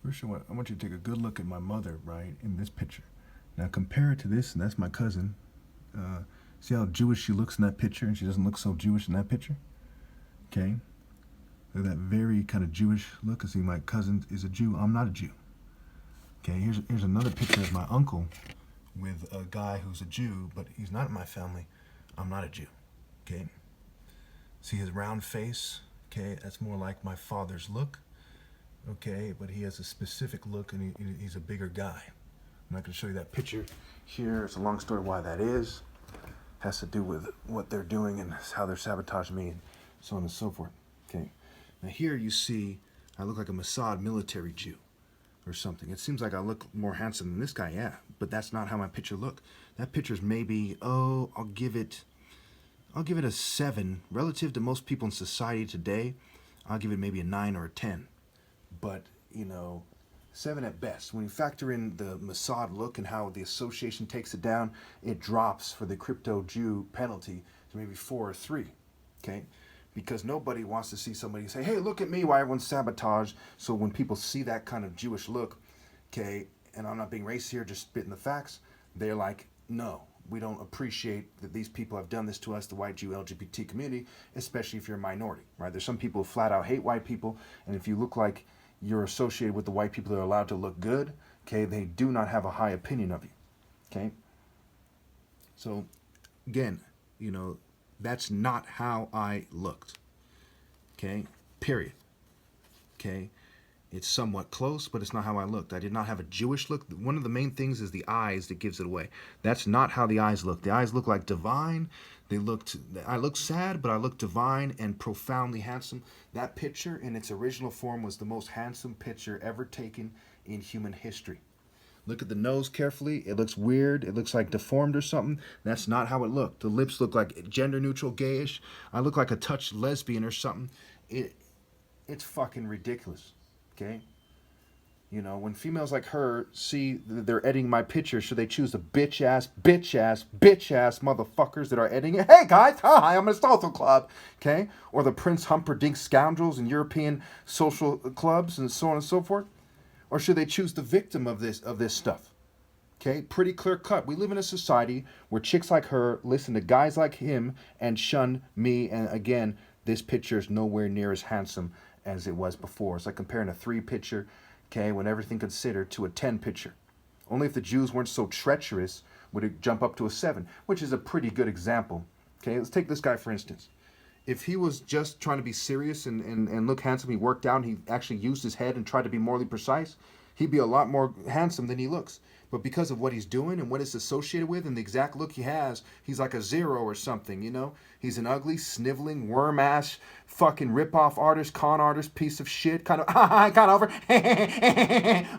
First, I want you to take a good look at my mother, right, in this picture. Now compare it to this, and that's my cousin. Uh, See how Jewish she looks in that picture, and she doesn't look so Jewish in that picture? Okay? Look at that very kind of Jewish look. See, my cousin is a Jew. I'm not a Jew. Okay, here's another picture of my uncle with a guy who's a Jew, but he's not in my family. I'm not a Jew. Okay? See his round face? Okay, that's more like my father's look. Okay, but he has a specific look, and he's a bigger guy. I'm not going to show you that picture here. It's a long story why that is. Has to do with what they're doing and how they're sabotaging me and so on and so forth. Okay. Now here you see I look like a Mossad military Jew or something. It seems like I look more handsome than this guy, yeah. But that's not how my picture look. That picture's maybe, I'll give it a 7. Relative to most people in society today, I'll give it maybe a 9 or a 10. But, 7 at best. When you factor in the Mossad look and how the association takes it down, it drops for the crypto Jew penalty to maybe 4 or 3. Okay? Because nobody wants to see somebody say, hey, look at me, why everyone's sabotaged. So when people see that kind of Jewish look, okay, and I'm not being racist here, just spitting the facts, they're like, no, we don't appreciate that these people have done this to us, the white Jew LGBT community, especially if you're a minority, right? There's some people who flat out hate white people, and if you look like you're associated with the white people that are allowed to look good, okay, they do not have a high opinion of you, okay? So, again, that's not how I looked, okay? Period, okay? It's somewhat close, but it's not how I looked. I did not have a Jewish look. One of the main things is the eyes that gives it away. That's not how the eyes look. The eyes look like divine. I look sad, but I look divine and profoundly handsome. That picture in its original form was the most handsome picture ever taken in human history. Look at the nose carefully. It looks weird. It looks like deformed or something. That's not how it looked. The lips look like gender neutral, gayish. I look like a touch lesbian or something. It's fucking ridiculous. Okay? When females like her see that they're editing my picture, should they choose the bitch-ass motherfuckers that are editing it? Hey, guys, hi, I'm in a social club, okay? Or the Prince Humperdinck scoundrels in European social clubs and so on and so forth? Or should they choose the victim of this stuff? Okay? Pretty clear cut. We live in a society where chicks like her listen to guys like him and shun me, and again, this picture is nowhere near as handsome as it was before. It's like comparing a 3 picture, okay, when everything considered, to a 10 picture. Only if the Jews weren't so treacherous would it jump up to a 7, which is a pretty good example. Okay, let's take this guy for instance. If he was just trying to be serious and look handsome, he worked out, and he actually used his head and tried to be morally precise, he'd be a lot more handsome than he looks. But because of what he's doing and what it's associated with and the exact look he has, he's like a 0 or something, He's an ugly, sniveling, worm-ass, fucking rip-off artist, con artist, piece of shit, kind of, I got over,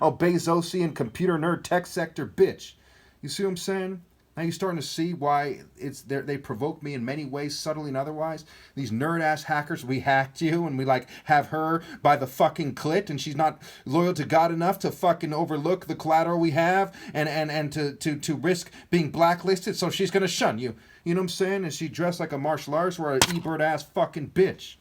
oh, Bezosian computer nerd tech sector bitch. You see what I'm saying? Now you're starting to see why they provoke me in many ways, subtly and otherwise. These nerd-ass hackers, we hacked you, and we have her by the fucking clit, and she's not loyal to God enough to fucking overlook the collateral we have and to risk being blacklisted, so she's gonna shun you. You know what I'm saying? And she dressed like a martial artist or an E-bird ass fucking bitch.